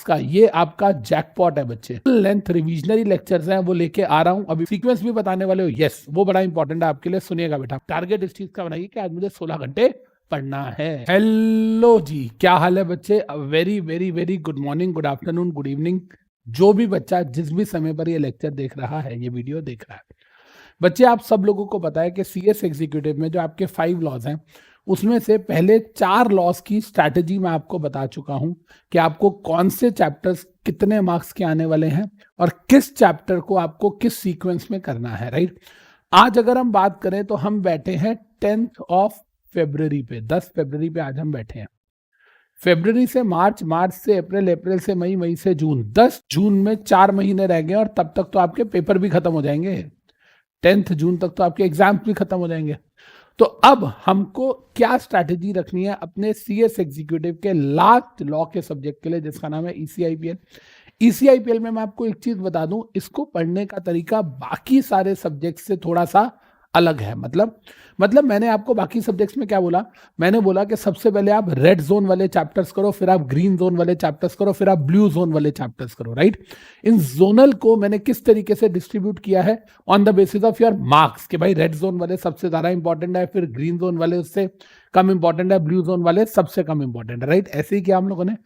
का ये आपका जैकपॉट है बच्चे। लेंथ रिविजनरी लेक्चर्स हैं वो लेके आ रहा हूं। अभी सीक्वेंस भी बताने वाले हो, यस वो बड़ा इंपॉर्टेंट है आपके लिए, सुनिएगा बेटा। टारगेट इस चीज का बनाइए कि आज मुझे 16 घंटे पढ़ना है। हेलो जी, क्या हाल है बच्चे? Very very very good morning, good afternoon, good evening. जो भी बच्चा जिस भी समय पर ये लेक्चर देख रहा है, ये वीडियो देख रहा है, बच्चे आप सब लोगों को पता है कि सीएस एग्जीक्यूटिव में जो आपके 5 लॉज हैं उसमें से पहले 4 लॉस की स्ट्रैटेजी मैं आपको बता चुका हूं कि आपको कौन से चैप्टर्स कितने मार्क्स के आने वाले हैं और किस चैप्टर को आपको किस सीक्वेंस में करना है, राइट। आज अगर हम बात करें तो हम बैठे हैं 10th ऑफ फरवरी पे, 10 फरवरी पे आज हम बैठे हैं। फरवरी से मार्च, मार्च से अप्रैल, अप्रैल से मई, मई से जून, 10 जून में 4 महीने रह गए और तब तक तो आपके पेपर भी खत्म हो जाएंगे। 10 जून तक तो आपके एग्जाम्स भी खत्म हो जाएंगे। तो अब हमको क्या स्ट्रैटेजी रखनी है अपने सीएस एग्जीक्यूटिव के लास्ट लॉ के सब्जेक्ट के लिए, जिसका नाम है ईसीआईपीएल। ईसीआईपीएल में मैं आपको एक चीज बता दूं, इसको पढ़ने का तरीका बाकी सारे सब्जेक्ट से थोड़ा सा अलग है। मतलब मैंने आपको बाकी सब्जेक्ट्स में क्या बोला, मैंने बोला कि सबसे पहले आप रेड जोन वाले चैप्टर्स करो, फिर आप ग्रीन जोन वाले चैप्टर्स करो, फिर आप ब्लू जोन वाले चैप्टर्स करो, राइट। इन जोनल को मैंने किस तरीके से डिस्ट्रीब्यूट किया है, on the basis of your marks, कि भाई रेड जोन वाले सबसे ज्यादा इंपॉर्टेंट है, फिर ग्रीन जोन वाले उससे कम इंपॉर्टेंट है, ब्लू जोन वाले सबसे कम इंपॉर्टेंट है, राइट। ऐसे ही किया हम लोगों ने।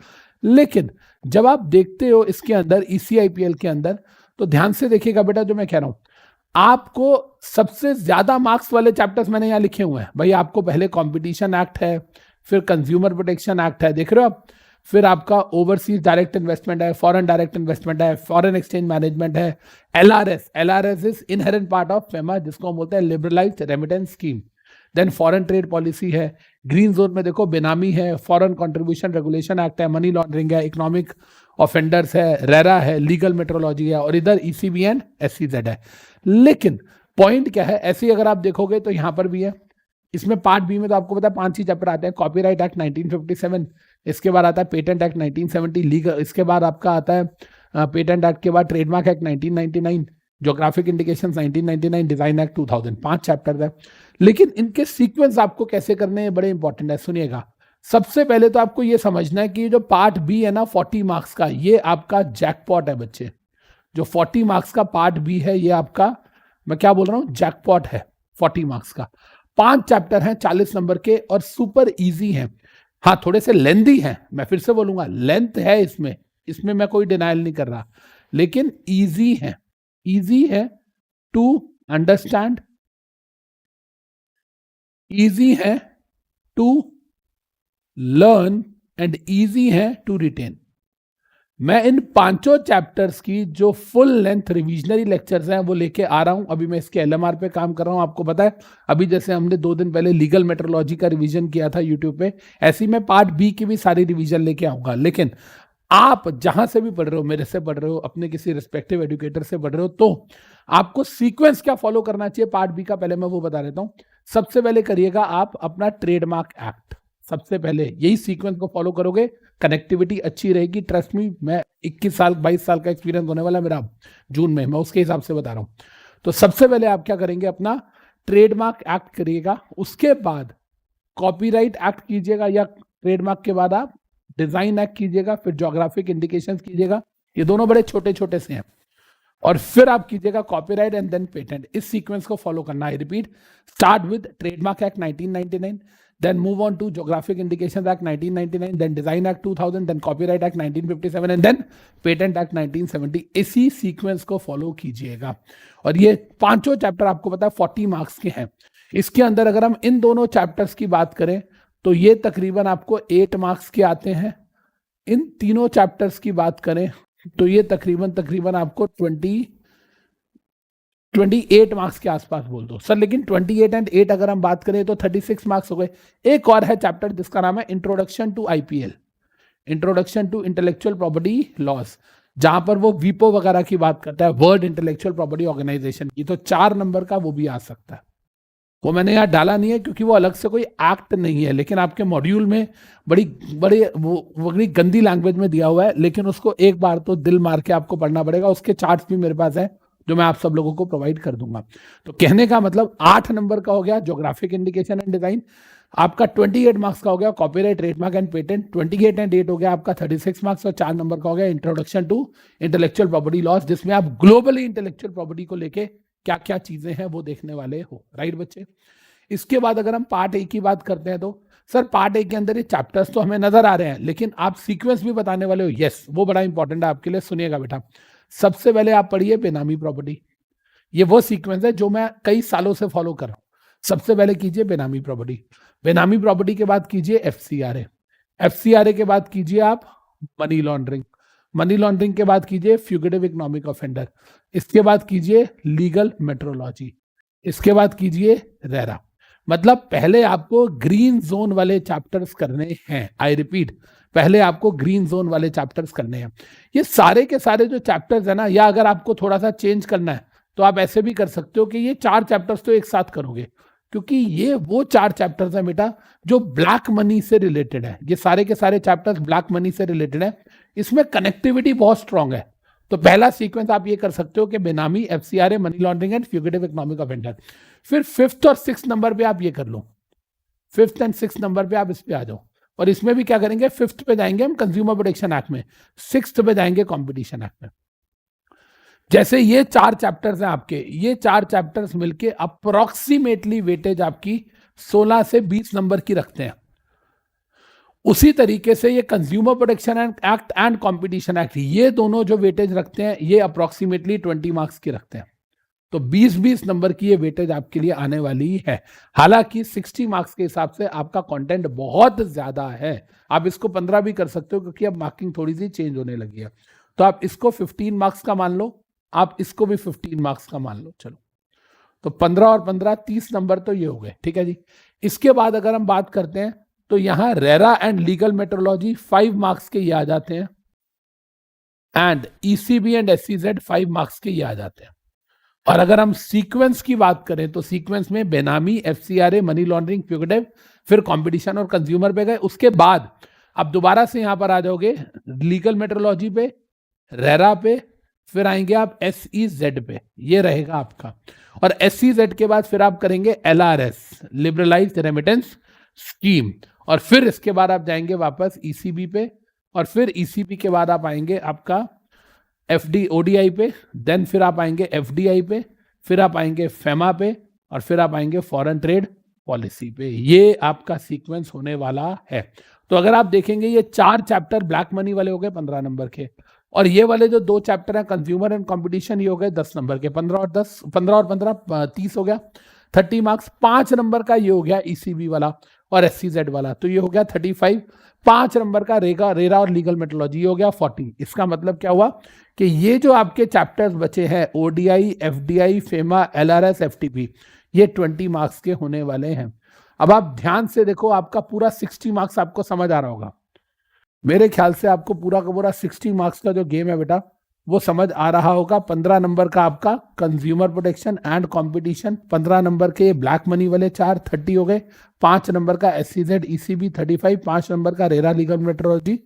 लेकिन जब आप देखते हो इसके अंदर, ईसीआईपीएल के अंदर, तो ध्यान से देखिएगा बेटा जो मैं कह रहा हूं। आपको सबसे ज्यादा मार्क्स वाले चैप्टर्स मैंने यहां लिखे हुए हैं भाई। आपको पहले कंपटीशन एक्ट है, फिर कंज्यूमर प्रोटेक्शन एक्ट है, देख रहे हो आप, फिर आपका ओवरसीज डायरेक्ट इन्वेस्टमेंट है, फॉरेन डायरेक्ट इन्वेस्टमेंट है, फॉरेन एक्सचेंज मैनेजमेंट है, LRS, LRS is inherent part of FEMA, जिसको हम बोलते हैं liberalised remittance scheme. Then foreign trade policy है। ग्रीन जोन में देखो बेनामी है, फॉरेन कंट्रीब्यूशन रेगुलेशन एक्ट है, मनी लॉन्ड्रिंग है, इकोनॉमिक ऑफेंडर्स है, रेरा है, लीगल मेट्रोलॉजी है, और इधर ईसीबी एंड एससीजेड है। लेकिन पॉइंट क्या है, ऐसे ही अगर आप देखोगे तो यहां पर भी है। इसमें पार्ट बी में तो आपको पता है 5 ही चैप्टर आते हैं। कॉपीराइट एक्ट 1957, इसके बाद आता है पेटेंट एक्ट 1970, लीगल, इसके बाद आपका आता है पेटेंट एक्ट के बाद trademark act 1999, geographic indications 1999, design act 2000। 5 chapter है। लेकिन इनके सीक्वेंस आपको कैसे करने हैं बड़े इंपॉर्टेंट है, सुनिएगा। सबसे पहले तो आपको यह समझना है कि जो पार्ट बी है ना 40 मार्क्स का, ये आपका जैकपॉट है बच्चे। जो 40 मार्क्स का पार्ट बी है, ये आपका, मैं क्या बोल रहा हूं, जैकपॉट है 40 मार्क्स का। 5 चैप्टर हैं 40 नंबर के और सुपर इजी हैं। हाँ थोड़े से लेंथी हैं, मैं फिर से बोलूंगा लेंथ है इसमें मैं कोई डिनाइल नहीं कर रहा, लेकिन इजी है। इजी है टू अंडरस्टैंड, इजी है टू लर्न एंड इजी है टू रिटेन। मैं इन 5 चैप्टर्स की जो फुल लेंथ रिविजनरी लेक्चर्स हैं वो लेके आ रहा हूं। अभी मैं इसके एलएमआर पे काम कर रहा हूं, आपको पता है। अभी जैसे हमने 2 दिन पहले लीगल मेट्रोलॉजी का रिवीजन किया था यूट्यूब पे, ऐसी मैं पार्ट बी की भी सारी रिवीजन लेके आऊंगा। लेकिन आप जहां से भी पढ़ रहे हो, मेरे से पढ़ रहे हो, अपने किसी रिस्पेक्टिव एजुकेटर से पढ़ रहे हो, तो आपको सीक्वेंस क्या फॉलो करना चाहिए पार्ट बी का, पहले मैं वो बता देता हूं। सबसे पहले करिएगा आप अपना ट्रेडमार्क एक्ट, सबसे पहले यही सीक्वेंस को फॉलो करोगे, कनेक्टिविटी अच्छी रहेगी। ट्रस्ट मी, मैं 21 साल 22 साल का एक्सपीरियंस होने वाला मेरा जून में, मैं उसके हिसाब से बता रहा हूं। तो सबसे पहले आप क्या करेंगे, अपना ट्रेडमार्क एक्ट करिएगा, उसके बाद कॉपीराइट एक्ट कीजिएगा, या ट्रेडमार्क के बाद आप डिजाइन एक्ट कीजिएगा, फिर ज्योग्राफिक इंडिकेशंस कीजिएगा। ये दोनों बड़े छोटे छोटे से हैं। और फिर आप कीजिएगा कॉपीराइट एंड देन पेटेंट। इस सीक्वेंस को फॉलो करना है। Repeat, start with trademark act 1999, then move on to Geographic Indications Act 1999, then Design Act 2000, then Copyright Act 1957 and then Patent Act 1970। इसी सीक्वेंस को फॉलो कीजिएगा। और ये 5 चैप्टर आपको पता है 40 मार्क्स के हैं। इसके अंदर अगर हम इन दोनों चैप्टर्स की बात करें तो ये तकरीबन आपको 8 मार्क्स के आते हैं। इन तीनों चैप्टर्स की बात करें तो ये तकरीबन आपको 28 मार्क्स के आसपास बोल दो सर। लेकिन 28 एंड 8 अगर हम बात करें तो 36 मार्क्स हो गए। एक और है चैप्टर जिसका नाम है introduction to IPL, introduction to intellectual property laws, जहां पर वो वीपो वगैरह की बात करता है, वर्ल्ड इंटेलेक्चुअल प्रॉपर्टी ऑर्गेनाइजेशन की। तो 4 नंबर का वो भी आ सकता है। वो मैंने यहाँ डाला नहीं है क्योंकि वो अलग से कोई एक्ट नहीं है, लेकिन आपके मॉड्यूल में बड़ी गंदी लैंग्वेज में दिया हुआ है। लेकिन उसको एक बार तो दिल मार के आपको पढ़ना पड़ेगा। उसके चार्ट्स भी मेरे पास है जो मैं आप सब लोगों को प्रोवाइड कर दूंगा। तो कहने का मतलब 8 नंबर का हो गया ज्योग्राफिक इंडिकेशन एंड डिजाइन। आपका 28 मार्क्स का हो गया copyright, trademark and patent, 28 and 8 हो गया आपका 36 मार्क्स, और 4 नंबर का हो गया introduction to intellectual property laws, जिसमें आप ग्लोबली इंटेलेक्चुअल प्रॉपर्टी को लेके क्या क्या चीजें हैं वो देखने वाले हो। राइट बच्चे, इसके बाद अगर हम पार्ट ए की बात करते हैं तो सर पार्ट ए के अंदर ये चैप्टर्स तो हमें नजर आ रहे हैं, लेकिन आप सीक्वेंस भी बताने वाले हो। यस, वो बड़ा इंपॉर्टेंट है आपके लिए, सुनिएगा बेटा। सबसे पहले आप पढ़िए बेनामी प्रॉपर्टी, ये वो सीक्वेंस है जो मैं कई सालों से फॉलो कर रहा हूं। सबसे पहले कीजिए बेनामी प्रॉपर्टी, बेनामी प्रॉपर्टी के बाद कीजिए एफसीआरए, एफसीआरए के बाद कीजिए आप मनी लॉन्ड्रिंग, मनी लॉन्ड्रिंग के बाद कीजिए फ्यूगिटिव इकोनॉमिक ऑफेंडर, इसके बाद कीजिए लीगल मेट्रोलॉजी, इसके बाद कीजिए रेरा। मतलब पहले आपको ग्रीन जोन वाले चैप्टर्स करने हैं। आई रिपीट, पहले आपको ग्रीन जोन वाले चैप्टर्स करने हैं। ये सारे के सारे जो चैप्टर्स है ना, या अगर आपको थोड़ा सा चेंज करना है तो आप ऐसे भी कर सकते हो कि ये 4 चैप्टर्स तो एक साथ करोगे, क्योंकि ये वो 4 चैप्टर्स हैं बेटा जो ब्लैक मनी से रिलेटेड है। ये सारे के सारे चैप्टर्स ब्लैक मनी से रिलेटेड है, इसमें कनेक्टिविटी बहुत स्ट्रांग है। तो पहला सीक्वेंस आप ये कर सकते हो कि benami, FCRA, money laundering and fugitive economic offender. फिर 5th और 6th नंबर पे आप ये कर लो, 5th एंड 6th नंबर पे आप इस पे आ जाओ, और इसमें भी क्या करेंगे, 5th पे जाएंगे हम कंज्यूमर प्रोटेक्शन एक्ट में, 6th पे जाएंगे कॉम्पिटिशन एक्ट में। जैसे ये 4 चैप्टर्स हैं आपके, ये 4 चैप्टर्स मिलके अप्रोक्सीमेटली वेटेज आपकी 16 से 20 नंबर की रखते हैं। उसी तरीके से ये consumer protection act and competition act, ये दोनों जो वेटेज रखते हैं ये अप्रोक्सीमेटली 20 मार्क्स की रखते हैं। तो 20-20 नंबर की ये वेटेज आपके लिए आने वाली है। हालांकि 60 मार्क्स के हिसाब से आपका कंटेंट बहुत ज्यादा है, आप इसको 15 भी कर सकते हो क्योंकि अब मार्किंग थोड़ी सी चेंज होने लगी है। तो आप इसको 15 मार्क्स का मान लो, आप इसको भी 15 मार्क्स का मान लो। चलो, तो 15 और 15 30 नंबर तो ये हो गए। ठीक है जी। इसके बाद अगर हम बात करते हैं तो यहां RERA and legal metrology 5 marks के ये आ जाते हैं, and ECB and SCZ 5 marks के ये आ जाते हैं। और अगर हम सीक्वेंस की बात करें तो सीक्वेंस में बेनामी, एफसीआरए, मनी लॉन्ड्रिंग, फ्यूगिटिव, फिर कंपटीशन और कंज्यूमर पे गए। उसके बाद अब दोबारा से यहां पर आ जाओगे लीगल मेट्रोलॉजी पे, रेरा पे, फिर आएंगे आप एसईजेड पे, ये रहेगा आपका। और एसईजेड के बाद फिर आप करेंगे एलआरएस, लिबरलाइज्ड रेमिटेंस स्कीम, और फिर इसके बाद आप जाएंगे वापस ईसीबी पे, और फिर ईसीबी के बाद आप आएंगे आपका एफडी ओडीआई पे, देन फिर आप आएंगे एफडीआई पे, फिर आप आएंगे फेमा पे, और फिर आप आएंगे फॉरेन ट्रेड पॉलिसी पे। ये आपका सीक्वेंस होने वाला है। तो अगर आप देखेंगे ये 4 चैप्टर ब्लैक मनी वाले हो गए 15 नंबर के, और ये वाले जो 2 चैप्टर हैं कंज्यूमर एंड कंपटीशन, ये हो गए 10 नंबर के। 15 और 10, 15 और 15 30 हो गया, 30 मार्क्स। 5 नंबर का ये हो गया ईसीबी वाला और एससीजेड वाला, तो ये हो गया 35। 5 नंबर का रेरा और लीगल मेट्रोलॉजी, ये हो गया 40। इसका मतलब क्या हुआ कि ये जो आपके चैप्टर्स बचे हैं ODI, FDI, FEMA, LRS, FTP, ये 20 मार्क्स के होने वाले हैं। अब आप ध्यान से देखो, आपका पूरा 60 मार्क्स आपको समझ आ रहा होगा। मेरे ख्याल से आपको पूरा का पूरा 60 मार्क्स का जो गेम है बेटा वो समझ आ रहा होगा। 15 नंबर का आपका consumer protection and competition, 15 number के ब्लैक मनी वाले 4, 30 हो गए। 5 नंबर का एससीजेड ईसीबी 35, 5 नंबर का RERA legal metrology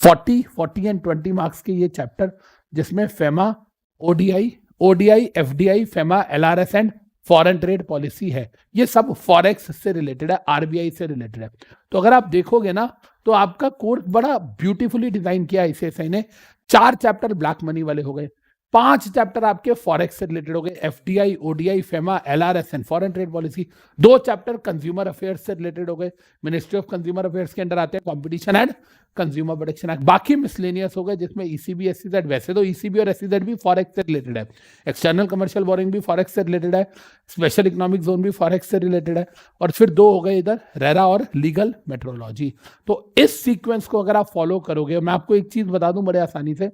40 and 20 marks के ये चैप्टर, जिसमें FEMA, ODI, FDI, FEMA, LRS and foreign trade policy है। ये सब फॉरेक्स से रिलेटेड है, आरबीआई से रिलेटेड है। तो अगर आप देखोगे ना तो आपका कोर्स बड़ा ब्यूटीफुली डिजाइन किया ICSI ने। 4 चैप्टर ब्लैक मनी वाले हो गए, 5 चैप्टर आपके फॉरेक्स से रिलेटेड हो गए, FDI, ODI, FEMA, LRS and foreign trade policy. 2 chapter consumer affairs से रिलेटेड हो गए, मिनिस्ट्री ऑफ कंज्यूमर अफेयर्स के अंडर आते हैं competition and consumer protection act. बाकी मिसलेनियस हो गए जिसमें ईसीबी, एससीजेड, वैसे तो ईसीबी और एससीजेड भी फॉरेक्स से रिलेटेड है, एक्सटर्नल कमर्शियल बोरिंग भी फॉरेक्स से रिलेटेड है, स्पेशल इकोनॉमिक जोन भी फॉरेक्स से रिलेटेड है, और फिर 2 हो गए इधर रेरा और लीगल मेट्रोलॉजी। तो इस सीक्वेंस को अगर आप फॉलो करोगे, मैं आपको एक चीज बता दूं बड़े आसानी से,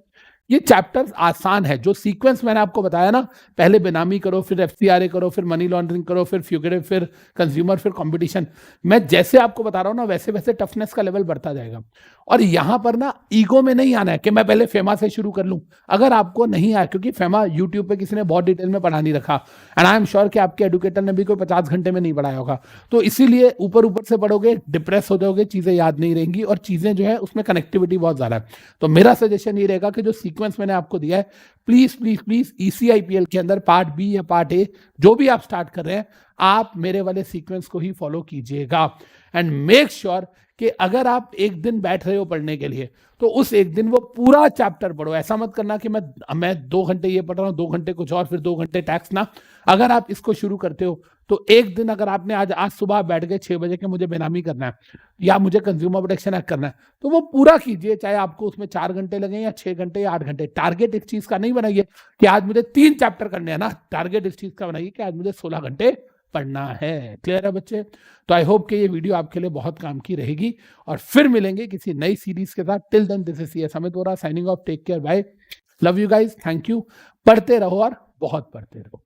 ये चैप्टर्स आसान है। जो सीक्वेंस मैंने आपको बताया ना, पहले बेनामी करो, फिर एफसीआरए करो, फिर मनी लॉन्ड्रिंग करो, फिर फ्यूगिटिव, फिर कंज्यूमर, फिर कंपटीशन, मैं जैसे आपको बता रहा हूं ना वैसे वैसे टफनेस का लेवल बढ़ता जाएगा। और यहां पर ना ईगो में नहीं आना है कि मैं पहले फेमा से शुरू कर लूं। अगर आपको नहीं आया, क्योंकि फेमा यूट्यूब पे किसी ने बहुत डिटेल में पढ़ा नहीं रखा, एंड आई एम श्योर कि आपके एडुकेटर ने भी कोई 50 घंटे में नहीं पढ़ाया होगा, तो इसीलिए ऊपर ऊपर से पढ़ोगे, डिप्रेस हो जाओगे, चीजें याद नहीं रहेंगी, और चीजें जो है उसमें कनेक्टिविटी बहुत ज्यादा है। तो मेरा सजेशन ये रहेगा कि जो सीक्वेंस मैंने आपको दिया है, प्लीज प्लीज प्लीज ECIPL के अंदर पार्ट बी या पार्ट ए जो भी आप स्टार्ट कर रहे हैं, आप मेरे वाले सीक्वेंस को ही फॉलो कीजिएगा। एंड मेक श्योर कि अगर आप एक दिन बैठ रहे हो पढ़ने के लिए तो उस एक दिन वो पूरा चैप्टर पढ़ो। ऐसा मत करना कि मैं 2 घंटे ये पढ़ रहा हूँ, 2 घंटे कुछ और, फिर 2 घंटे टैक्स ना। अगर आप इसको शुरू करते हो तो एक दिन अगर आपने आज सुबह बैठ गए 6 बजे के मुझे बेनामी करना है या मुझे कंज्यूमर प्रोटेक्शन एक्ट करना है, तो वो पूरा कीजिए, चाहे आपको उसमें 4 घंटे लगे या 6 घंटे या 8 घंटे। टारगेट इस चीज का नहीं बनाइए कि आज मुझे 3 चैप्टर करने हैं ना, टारगेट इस चीज का बनाइए कि आज मुझे 16 घंटे पढ़ना है। क्लियर है बच्चे? तो आई होप कि ये वीडियो आपके लिए बहुत काम की रहेगी और फिर मिलेंगे किसी नई सीरीज के साथ। Till then this is Amit Vora signing off. Take care, bye, love you guys, thank you. पढ़ते रहो और बहुत पढ़ते रहो।